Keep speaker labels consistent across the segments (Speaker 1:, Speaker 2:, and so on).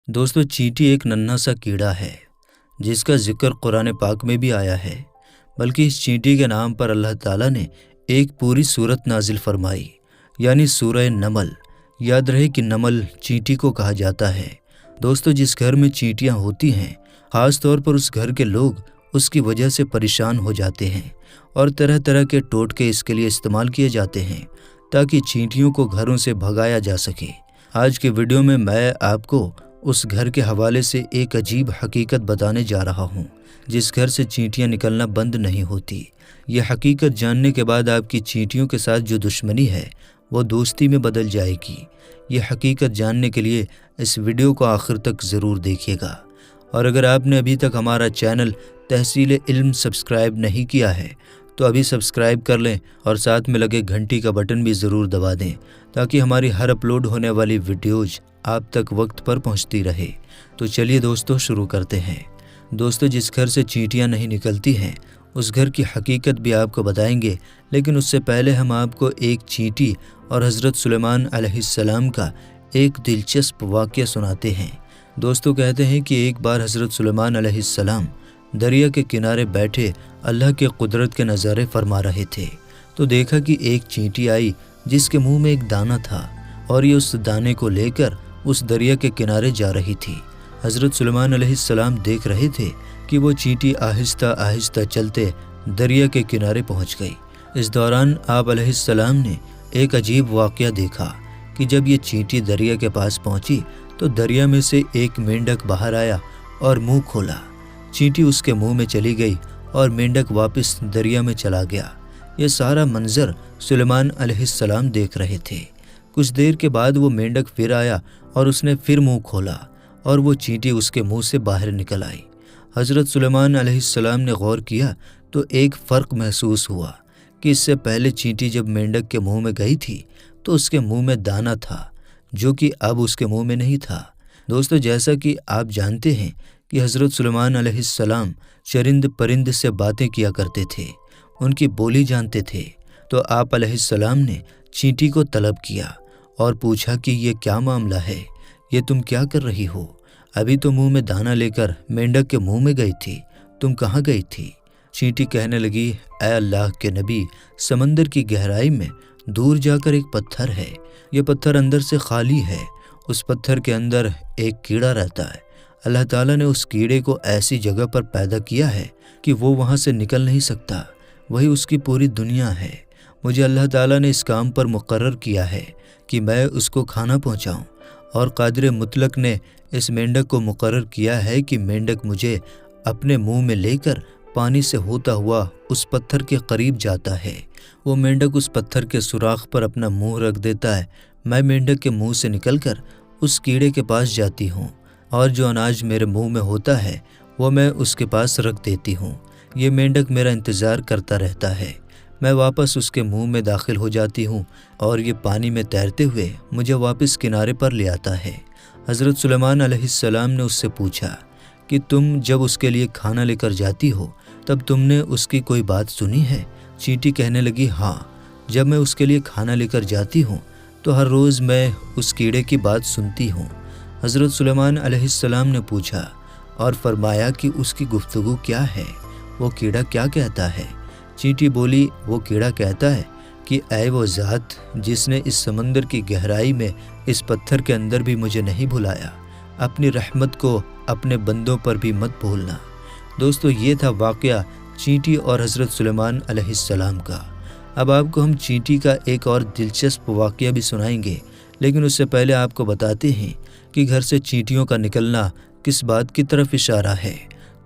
Speaker 1: दोस्तों, चींटी एक नन्हा सा कीड़ा है जिसका जिक्र कुरान पाक में भी आया है। बल्कि इस चींटी के नाम पर अल्लाह ताला ने एक पूरी सूरत नाजिल फरमाई, यानी सूरह नमल। याद रहे कि नमल चींटी को कहा जाता है। दोस्तों, जिस घर में चींटियां होती हैं, ख़ास तौर पर उस घर के लोग उसकी वजह से परेशान हो जाते हैं और तरह तरह के टोटके इसके लिए इस्तेमाल किए जाते हैं ताकि चींटियों को घरों से भगाया जा सके। आज के वीडियो में मैं आपको उस घर के हवाले से एक अजीब हकीकत बताने जा रहा हूँ जिस घर से चींटियाँ निकलना बंद नहीं होती। यह हकीकत जानने के बाद आपकी चींटियों के साथ जो दुश्मनी है वो दोस्ती में बदल जाएगी। यह हकीकत जानने के लिए इस वीडियो को आखिर तक ज़रूर देखिएगा। और अगर आपने अभी तक हमारा चैनल तहसील इल्म सब्सक्राइब नहीं किया है तो अभी सब्सक्राइब कर लें और साथ में लगे घंटी का बटन भी ज़रूर दबा दें ताकि हमारी हर अपलोड होने वाली वीडियोज़ आप तक वक्त पर पहुंचती रहे। तो चलिए दोस्तों, शुरू करते हैं। दोस्तों, जिस घर से चींटियां नहीं निकलती हैं उस घर की हकीकत भी आपको बताएंगे, लेकिन उससे पहले हम आपको एक चींटी और हज़रत सुलेमान अलैहिस्सलाम का एक दिलचस्प वाक़या सुनाते हैं। दोस्तों, कहते हैं कि एक बार हज़रत सुलेमान अलैहिस्सलाम दरिया के किनारे बैठे अल्लाह के कुदरत के नज़ारे फरमा रहे थे तो देखा कि एक चींटी आई जिसके मुंह में एक दाना था और ये उस दाने को लेकर उस दरिया के किनारे जा रही थी। हज़रत सुलेमान अलैहिस्सलाम देख रहे थे कि वो चींटी आहिस्ता आहिस्ता चलते दरिया के किनारे पहुंच गई। इस दौरान आप अलैहिस्सलाम ने एक अजीब वाक़या देखा कि जब ये चींटी दरिया के पास पहुंची तो दरिया में से एक मेंढक बाहर आया और मुंह खोला। चींटी उसके मुंह में चली गई और मेंढक वापस दरिया में चला गया। ये सारा मंजर सुलेमान अलैहिस्सलाम देख रहे थे। कुछ देर के बाद वो मेंढक फिर आया और उसने फिर मुंह खोला और वो चींटी उसके मुंह से बाहर निकल आई। हज़रत सुलेमान अलैहिस्सलाम ने गौर किया तो एक फ़र्क महसूस हुआ कि इससे पहले चींटी जब मेंढक के मुंह में गई थी तो उसके मुंह में दाना था जो कि अब उसके मुंह में नहीं था। दोस्तों, जैसा कि आप जानते हैं कि हज़रत सुलेमान अलैहिस्सलाम चरिंद परिंद से बातें किया करते थे, उनकी बोली जानते थे। तो आप अलैहिस्सलाम ने चींटी को तलब किया और पूछा कि ये क्या मामला है, ये तुम क्या कर रही हो? अभी तो मुंह में दाना लेकर मेंढक के मुंह में गई थी, तुम कहाँ गई थी? चींटी कहने लगी, ऐ अल्लाह के नबी, समंदर की गहराई में दूर जाकर एक पत्थर है। ये पत्थर अंदर से खाली है। उस पत्थर के अंदर एक कीड़ा रहता है। अल्लाह ताला ने उस कीड़े को ऐसी जगह पर पैदा किया है कि वो वहाँ से निकल नहीं सकता, वही उसकी पूरी दुनिया है। मुझे अल्लाह ताला ने इस काम पर मुकर्रर किया है कि मैं उसको खाना पहुँचाऊँ, और कादिर मुतलक ने इस मेंढक को मुकर्रर किया है कि मेंढक मुझे अपने मुंह में लेकर पानी से होता हुआ उस पत्थर के करीब जाता है। वो मेंढक उस पत्थर के सुराख पर अपना मुंह रख देता है। मैं मेंढक के मुंह से निकलकर उस कीड़े के पास जाती हूँ और जो अनाज मेरे मुंह में होता है वो मैं उसके पास रख देती हूँ। ये मेंढक मेरा इंतज़ार करता रहता है। मैं वापस उसके मुंह में दाखिल हो जाती हूँ और ये पानी में तैरते हुए मुझे वापस किनारे पर ले आता है। हज़रत सुलेमान अलैहिस्सलाम ने उससे पूछा कि तुम जब उसके लिए खाना लेकर जाती हो तब तुमने उसकी कोई बात सुनी है? चींटी कहने लगी, हाँ, जब मैं उसके लिए खाना लेकर जाती हूँ तो हर रोज़ मैं उस कीड़े की बात सुनती हूँ। हज़रत सुलेमान अलैहिस्सलाम ने पूछा और फरमाया कि उसकी गुफ्तगू क्या है, वो कीड़ा क्या कहता है? चींटी बोली, वो कीड़ा कहता है कि ऐ वो ज़ात जिसने इस समंदर की गहराई में इस पत्थर के अंदर भी मुझे नहीं भुलाया, अपनी रहमत को अपने बंदों पर भी मत भूलना। दोस्तों, ये था वाक़या चींटी और हज़रत सुलेमान अलैहिस्सलाम का। अब आपको हम चींटी का एक और दिलचस्प वाक़या भी सुनाएंगे, लेकिन उससे पहले आपको बताते हैं कि घर से चींटियों का निकलना किस बात की तरफ इशारा है।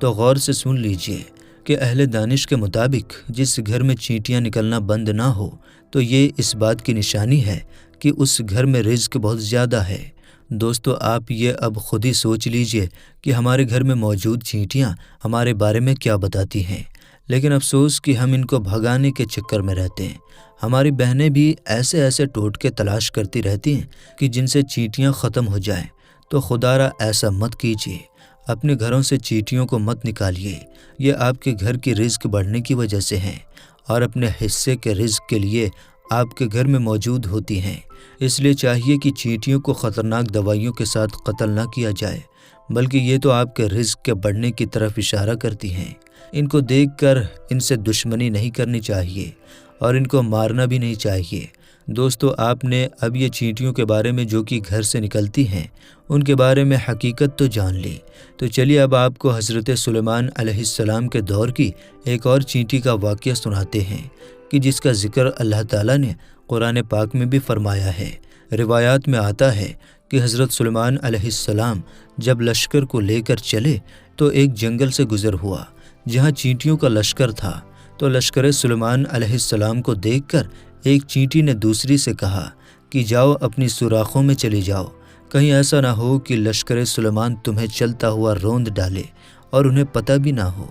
Speaker 1: तो गौर से सुन लीजिए कि अहले दानिश के मुताबिक जिस घर में चींटियां निकलना बंद ना हो तो ये इस बात की निशानी है कि उस घर में रिज़्क बहुत ज़्यादा है। दोस्तों, आप ये अब खुद ही सोच लीजिए कि हमारे घर में मौजूद चींटियां हमारे बारे में क्या बताती हैं। लेकिन अफसोस कि हम इनको भगाने के चक्कर में रहते हैं। हमारी बहनें भी ऐसे ऐसे टोटके तलाश करती रहती हैं कि जिनसे चींटियां ख़त्म हो जाएं। तो खुदारा ऐसा मत कीजिए, अपने घरों से चींटियों को मत निकालिए। ये आपके घर की रिज़्क बढ़ने की वजह से हैं और अपने हिस्से के रिज़्क के लिए آپ کے گھر میں موجود ہوتی ہیں، اس لیے چاہیے کہ چینٹیوں کو خطرناک دوائیوں کے ساتھ قتل نہ کیا جائے، بلکہ یہ تو آپ کے رزق کے بڑھنے کی طرف اشارہ کرتی ہیں۔ ان کو دیکھ کر ان سے دشمنی نہیں کرنی چاہیے اور ان کو مارنا بھی نہیں چاہیے۔ دوستو، آپ نے اب یہ چینٹیوں کے بارے میں جو کہ گھر سے نکلتی ہیں ان کے بارے میں حقیقت تو جان لی، تو چلیے اب آپ کو حضرت سلیمان علیہ السلام کے دور کی ایک اور چینٹی کا واقعہ سناتے ہیں کہ جس کا ذکر اللہ تعالیٰ نے قرآن پاک میں بھی فرمایا ہے۔ روایات میں آتا ہے کہ حضرت سلیمان علیہ السلام جب لشکر کو لے کر چلے تو ایک جنگل سے گزر ہوا جہاں چینٹیوں کا لشکر تھا، تو لشکر سلیمان علیہ السلام کو دیکھ کر ایک چینٹی نے دوسری سے کہا کہ جاؤ اپنی سوراخوں میں چلی جاؤ، کہیں ایسا نہ ہو کہ لشکر سلیمان تمہیں چلتا ہوا روند ڈالے اور انہیں پتہ بھی نہ ہو۔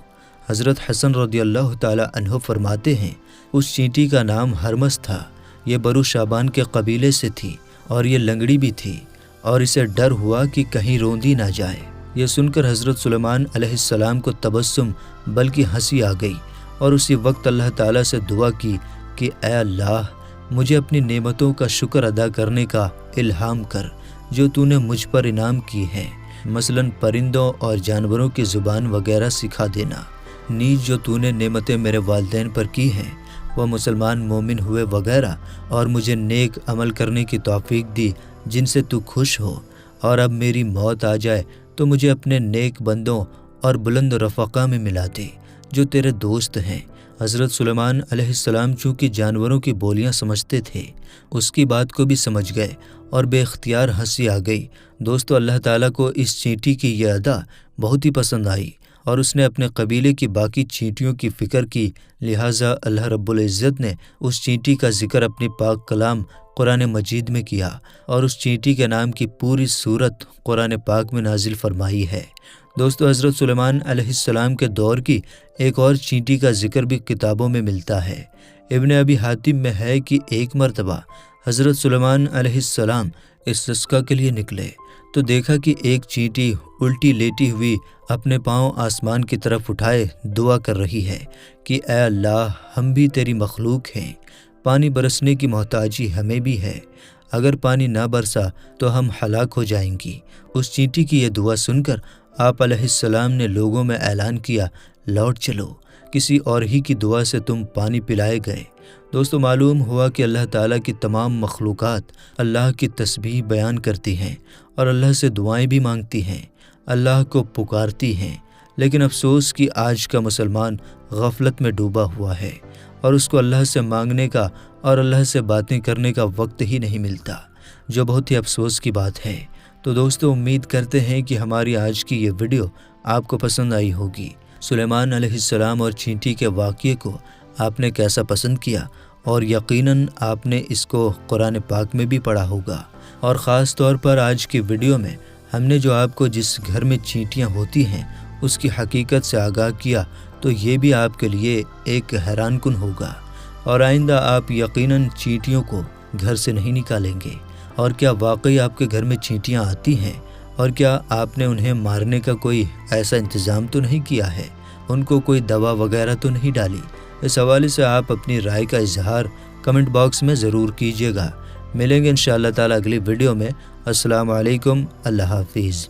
Speaker 1: حضرت حسن رضی اللہ تعالی عنہ فرماتے ہیں اس چینٹی کا نام ہرمس تھا، یہ برو شابان کے قبیلے سے تھی اور یہ لنگڑی بھی تھی اور اسے ڈر ہوا کہ کہیں روندی نہ جائے۔ یہ سن کر حضرت سلیمان علیہ السلام کو تبسم بلکہ ہنسی آ گئی اور اسی وقت اللہ تعالیٰ سے دعا کی کہ اے اللہ، مجھے اپنی نعمتوں کا شکر ادا کرنے کا الہام کر جو تو نے مجھ پر انعام کی ہے، مثلاً پرندوں اور جانوروں کی زبان وغیرہ سکھا دینا، نیز جو تو نے نعمتیں میرے والدین پر کی ہیں وہ مسلمان مومن ہوئے وغیرہ، اور مجھے نیک عمل کرنے کی توفیق دی جن سے تو خوش ہو، اور اب میری موت آ جائے تو مجھے اپنے نیک بندوں اور بلند رفقا میں ملا دے جو تیرے دوست ہیں۔ حضرت سلیمان علیہ السلام چونکہ جانوروں کی بولیاں سمجھتے تھے، اس کی بات کو بھی سمجھ گئے اور بے اختیار ہنسی آ گئی۔ دوستو، اللہ تعالیٰ کو اس چینٹی کی یہ ادا بہت ہی پسند آئی اور اس نے اپنے قبیلے کی باقی چینٹیوں کی فکر کی، لہٰذا اللہ رب العزت نے اس چینٹی کا ذکر اپنی پاک کلام قرآن مجید میں کیا اور اس چینٹی کے نام کی پوری سورت قرآن پاک میں نازل فرمائی ہے۔ دوستو، حضرت سلیمان علیہ السلام کے دور کی ایک اور چینٹی کا ذکر بھی کتابوں میں ملتا ہے۔ ابن ابی حاتم میں ہے کہ ایک مرتبہ حضرت سلیمان علیہ السلام استسقاء کے لیے نکلے تو دیکھا کہ ایک چینٹی الٹی لیٹی ہوئی اپنے پاؤں آسمان کی طرف اٹھائے دعا کر رہی ہے کہ اے اللہ، ہم بھی تیری مخلوق ہیں، پانی برسنے کی محتاجی ہمیں بھی ہے، اگر پانی نہ برسا تو ہم ہلاک ہو جائیں گی۔ اس چینٹی کی یہ دعا سن کر آپ علیہ السلام نے لوگوں میں اعلان کیا، لوٹ چلو، کسی اور ہی کی دعا سے تم پانی پلائے گئے۔ دوستو، معلوم ہوا کہ اللہ تعالیٰ کی تمام مخلوقات اللہ کی تسبیح بیان کرتی ہیں اور اللہ سے دعائیں بھی مانگتی ہیں، اللہ کو پکارتی ہیں، لیکن افسوس کہ آج کا مسلمان غفلت میں ڈوبا ہوا ہے اور اس کو اللہ سے مانگنے کا اور اللہ سے باتیں کرنے کا وقت ہی نہیں ملتا، جو بہت ہی افسوس کی بات ہے۔ تو دوستو، امید کرتے ہیں کہ ہماری آج کی یہ ویڈیو آپ کو پسند آئی ہوگی۔ سلیمان علیہ السلام اور چینٹی کے واقعے کو آپ نے کیسا پسند کیا، اور یقیناً آپ نے اس کو قرآن پاک میں بھی پڑھا ہوگا، اور خاص طور پر آج کی ویڈیو میں ہم نے جو آپ کو جس گھر میں چینٹیاں ہوتی ہیں اس کی حقیقت سے آگاہ کیا، تو یہ بھی آپ کے لیے ایک حیران کن ہوگا، اور آئندہ آپ یقیناً چینٹیوں کو گھر سے نہیں نکالیں گے۔ اور کیا واقعی آپ کے گھر میں چینٹیاں آتی ہیں، اور کیا آپ نے انہیں مارنے کا کوئی ایسا انتظام تو نہیں کیا ہے، ان کو کوئی دوا وغیرہ تو نہیں ڈالی؟ اس حوالے سے آپ اپنی رائے کا اظہار کمنٹ باکس میں ضرور کیجیے گا۔ ملیں گے انشاءاللہ تعالیٰ اگلی ویڈیو میں۔ السلام علیکم، اللہ حافظ۔